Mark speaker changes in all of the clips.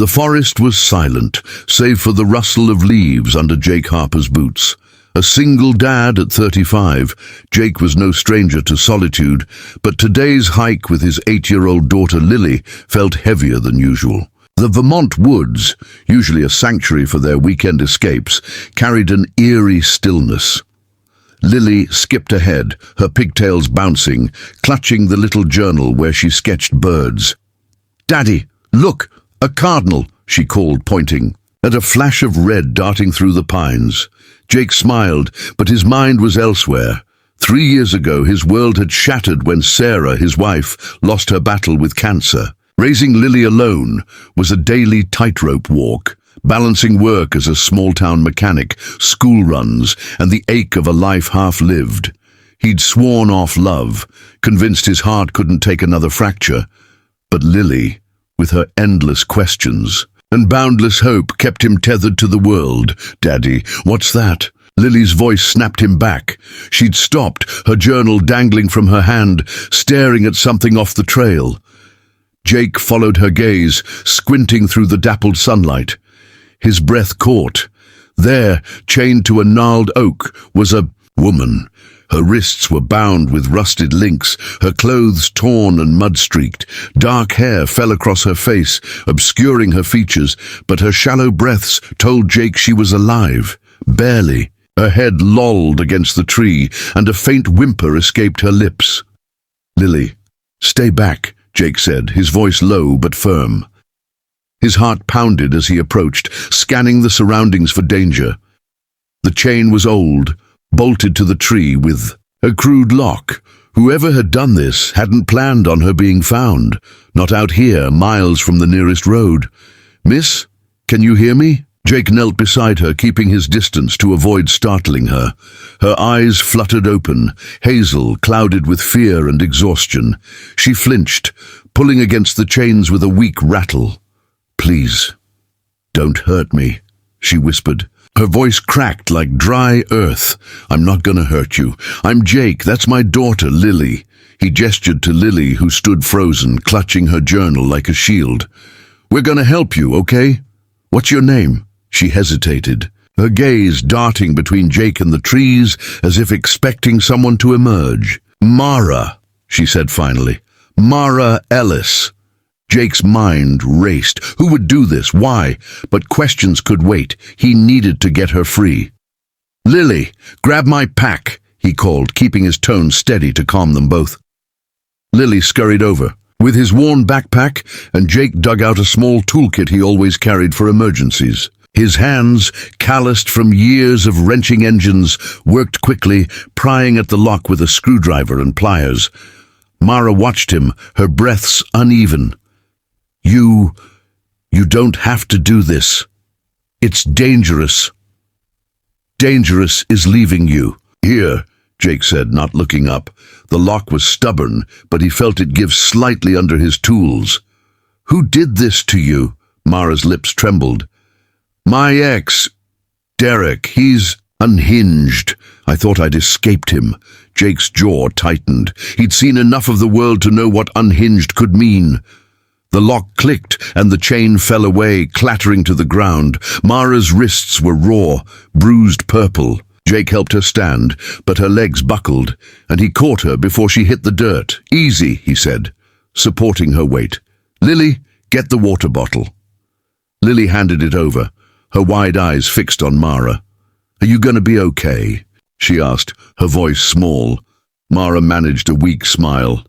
Speaker 1: The forest was silent, save for the rustle of leaves under Jake Harper's boots. A single dad at 35, Jake was no stranger to solitude, but today's hike with his 8-year-old daughter Lily felt heavier than usual. The Vermont woods, usually a sanctuary for their weekend escapes, carried an eerie stillness. Lily skipped ahead, her pigtails bouncing, clutching the little journal where she sketched birds. "Daddy, look, a cardinal," she called, pointing at a flash of red darting through the pines. Jake smiled, but his mind was elsewhere. 3 years ago, his world had shattered when Sarah, his wife, lost her battle with cancer. Raising Lily alone was a daily tightrope walk, balancing work as a small-town mechanic, school runs, and the ache of a life half-lived. He'd sworn off love, convinced his heart couldn't take another fracture. But Lily, with her endless questions and boundless hope, kept him tethered to the world. "Daddy, what's that?" Lily's voice snapped him back. She'd stopped, her journal dangling from her hand, staring at something off the trail. Jake followed her gaze, squinting through the dappled sunlight. His breath caught. There, chained to a gnarled oak, was a woman. Her wrists were bound with rusted links, her clothes torn and mud-streaked. Dark hair fell across her face, obscuring her features, but her shallow breaths told Jake she was alive. Barely. Her head lolled against the tree, and a faint whimper escaped her lips. "Lily, stay back," Jake said, his voice low but firm. His heart pounded as he approached, scanning the surroundings for danger. The chain was old, bolted to the tree with a crude lock. Whoever had done this hadn't planned on her being found, not out here, miles from the nearest road. "Miss, can you hear me?" Jake knelt beside her, keeping his distance to avoid startling her. Her eyes fluttered open, hazel, clouded with fear and exhaustion. She flinched, pulling against the chains with a weak rattle. "Please, don't hurt me," she whispered. Her voice cracked like dry earth. "I'm not gonna hurt you. I'm Jake, that's my daughter, Lily." He gestured to Lily, who stood frozen, clutching her journal like a shield. "We're gonna help you, okay? What's your name?" She hesitated, her gaze darting between Jake and the trees as if expecting someone to emerge. "Mara," she said finally. "Mara Ellis." Jake's mind raced. Who would do this? Why? But questions could wait. He needed to get her free. "Lily, grab my pack," he called, keeping his tone steady to calm them both. Lily scurried over, with his worn backpack, and Jake dug out a small toolkit he always carried for emergencies. His hands, calloused from years of wrenching engines, worked quickly, prying at the lock with a screwdriver and pliers. Mara watched him, her breaths uneven. You don't have to do this. It's dangerous. Dangerous is leaving you." "Here," Jake said, not looking up. The lock was stubborn, but he felt it give slightly under his tools. "Who did this to you?" Mara's lips trembled. "My ex, Derek. He's unhinged. I thought I'd escaped him." Jake's jaw tightened. He'd seen enough of the world to know what unhinged could mean. The lock clicked, and the chain fell away, clattering to the ground. Mara's wrists were raw, bruised purple. Jake helped her stand, but her legs buckled, and he caught her before she hit the dirt. "Easy," he said, supporting her weight. "Lily, get the water bottle." Lily handed it over, her wide eyes fixed on Mara. "Are you going to be okay?" she asked, her voice small. Mara managed a weak smile.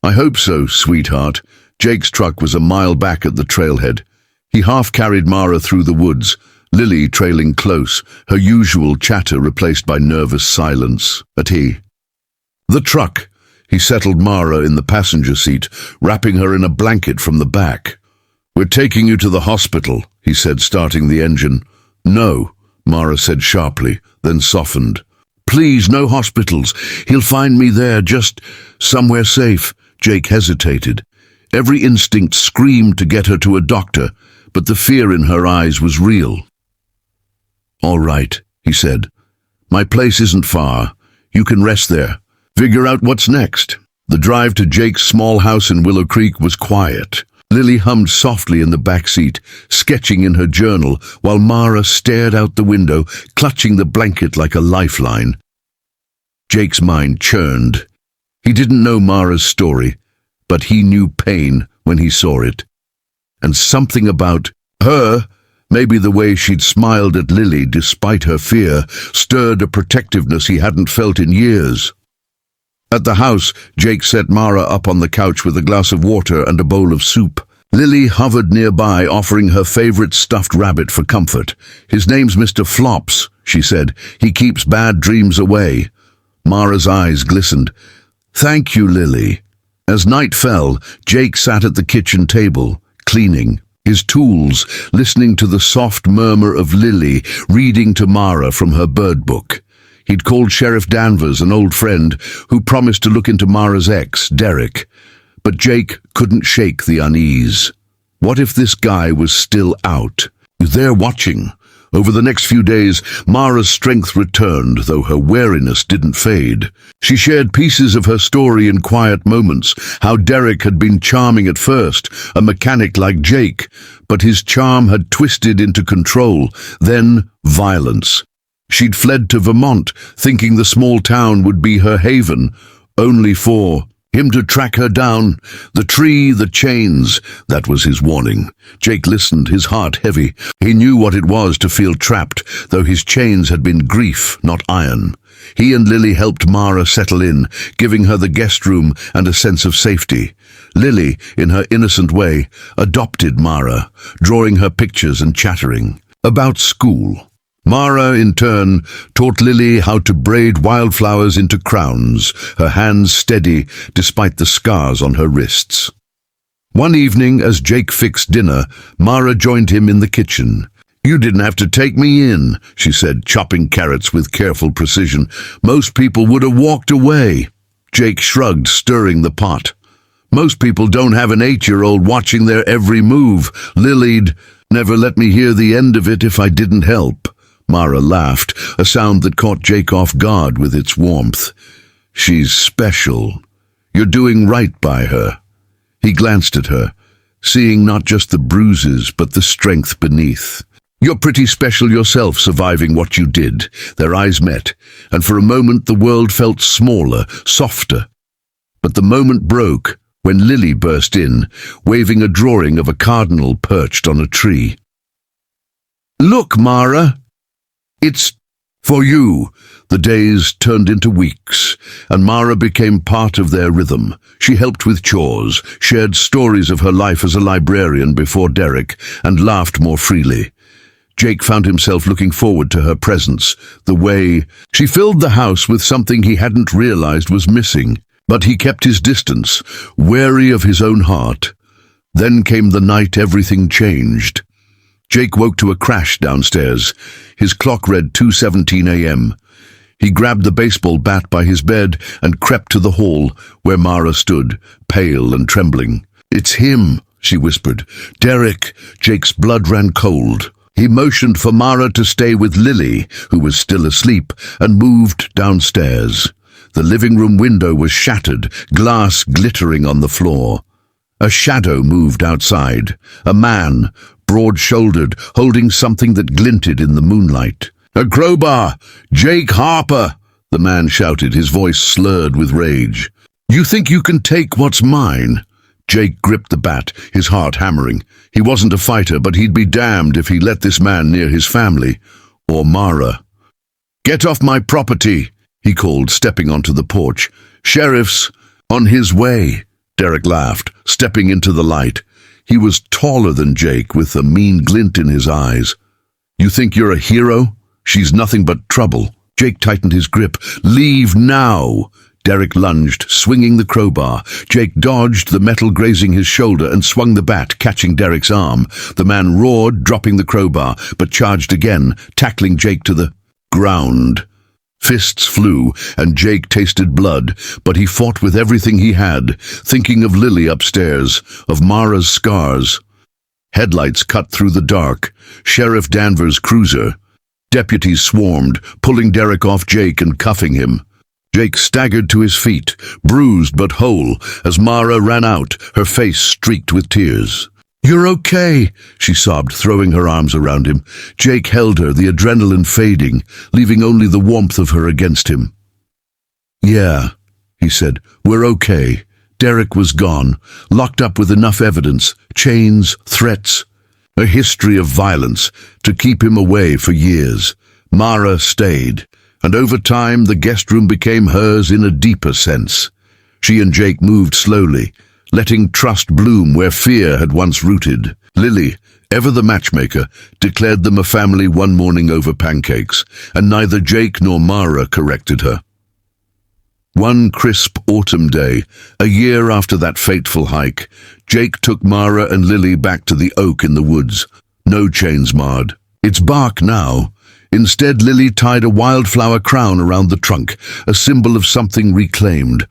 Speaker 1: "I hope so, sweetheart." Jake's truck was a mile back at the trailhead. He half-carried Mara through the woods, Lily trailing close, her usual chatter replaced by nervous silence. The truck. He settled Mara in the passenger seat, wrapping her in a blanket from the back. "We're taking you to the hospital," he said, starting the engine. "No," Mara said sharply, then softened. "Please, no hospitals. He'll find me there, just somewhere safe." Jake hesitated. Every instinct screamed to get her to a doctor, but the fear in her eyes was real. "All right," he said. "My place isn't far. You can rest there. Figure out what's next." The drive to Jake's small house in Willow Creek was quiet. Lily hummed softly in the back seat, sketching in her journal, while Mara stared out the window, clutching the blanket like a lifeline. Jake's mind churned. He didn't know Mara's story, but he knew pain when he saw it. And something about her, maybe the way she'd smiled at Lily despite her fear, stirred a protectiveness he hadn't felt in years. At the house, Jake set Mara up on the couch with a glass of water and a bowl of soup. Lily hovered nearby, offering her favorite stuffed rabbit for comfort. "His name's Mr. Flops," she said. "He keeps bad dreams away." Mara's eyes glistened. "Thank you, Lily." As night fell, Jake sat at the kitchen table, cleaning his tools, listening to the soft murmur of Lily reading to Mara from her bird book. He'd called Sheriff Danvers, an old friend, who promised to look into Mara's ex, Derek. But Jake couldn't shake the unease. What if this guy was still out, there watching? Over the next few days, Mara's strength returned, though her wariness didn't fade. She shared pieces of her story in quiet moments, how Derek had been charming at first, a mechanic like Jake, but his charm had twisted into control, then violence. She'd fled to Vermont, thinking the small town would be her haven, only for him to track her down. The tree, the chains, that was his warning. Jake listened, his heart heavy. He knew what it was to feel trapped, though his chains had been grief, not iron. He and Lily helped Mara settle in, giving her the guest room and a sense of safety. Lily, in her innocent way, adopted Mara, drawing her pictures and chattering about school. Mara, in turn, taught Lily how to braid wildflowers into crowns, her hands steady despite the scars on her wrists. One evening, as Jake fixed dinner, Mara joined him in the kitchen. "You didn't have to take me in," she said, chopping carrots with careful precision. "Most people would have walked away." Jake shrugged, stirring the pot. "Most people don't have an 8-year-old watching their every move. Lily'd never let me hear the end of it if I didn't help." Mara laughed, a sound that caught Jake off guard with its warmth. "She's special. You're doing right by her." He glanced at her, seeing not just the bruises but the strength beneath. "You're pretty special yourself, surviving what you did." Their eyes met, and for a moment the world felt smaller, softer. But the moment broke when Lily burst in, waving a drawing of a cardinal perched on a tree. "Look, Mara! It's for you." The days turned into weeks, and Mara became part of their rhythm. She helped with chores, shared stories of her life as a librarian before Derek, and laughed more freely. Jake found himself looking forward to her presence, the way she filled the house with something he hadn't realized was missing. But he kept his distance, wary of his own heart. Then came the night everything changed. Jake woke to a crash downstairs. His clock read 2:17 a.m. He grabbed the baseball bat by his bed and crept to the hall, where Mara stood, pale and trembling. "It's him," she whispered. "Derek." Jake's blood ran cold. He motioned for Mara to stay with Lily, who was still asleep, and moved downstairs. The living room window was shattered, glass glittering on the floor. A shadow moved outside, a man, broad-shouldered, holding something that glinted in the moonlight. "A crowbar! Jake Harper!" the man shouted, his voice slurred with rage. "You think you can take what's mine?" Jake gripped the bat, his heart hammering. He wasn't a fighter, but he'd be damned if he let this man near his family, or Mara. "Get off my property!" he called, stepping onto the porch. "Sheriff's on his way." Derek laughed, stepping into the light. He was taller than Jake, with a mean glint in his eyes. "You think you're a hero? She's nothing but trouble." Jake tightened his grip. "Leave now!" Derek lunged, swinging the crowbar. Jake dodged, the metal grazing his shoulder, and swung the bat, catching Derek's arm. The man roared, dropping the crowbar, but charged again, tackling Jake to the ground. Fists flew, and Jake tasted blood, but he fought with everything he had, thinking of Lily upstairs, of Mara's scars. Headlights cut through the dark. Sheriff Danvers' cruiser. Deputies swarmed, pulling Derek off Jake and cuffing him. Jake staggered to his feet, bruised but whole, as Mara ran out, her face streaked with tears. "You're okay," she sobbed, throwing her arms around him. Jake held her, the adrenaline fading, leaving only the warmth of her against him. "Yeah," he said, "we're okay." Derek was gone, locked up with enough evidence, chains, threats, a history of violence, to keep him away for years. Mara stayed, and over time the guest room became hers in a deeper sense. She and Jake moved slowly, letting trust bloom where fear had once rooted. Lily, ever the matchmaker, declared them a family one morning over pancakes, and neither Jake nor Mara corrected her. One crisp autumn day, a year after that fateful hike, Jake took Mara and Lily back to the oak in the woods. No chains marred. It's bark now. Instead, Lily tied a wildflower crown around the trunk, a symbol of something reclaimed.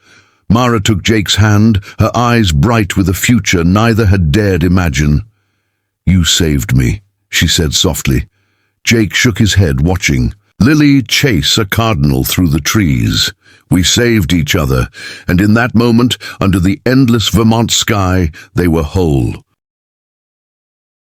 Speaker 1: Mara took Jake's hand, her eyes bright with a future neither had dared imagine. "You saved me," she said softly. Jake shook his head, watching. Lily chase a cardinal through the trees. We saved each other, and in that moment, under the endless Vermont sky, they were whole.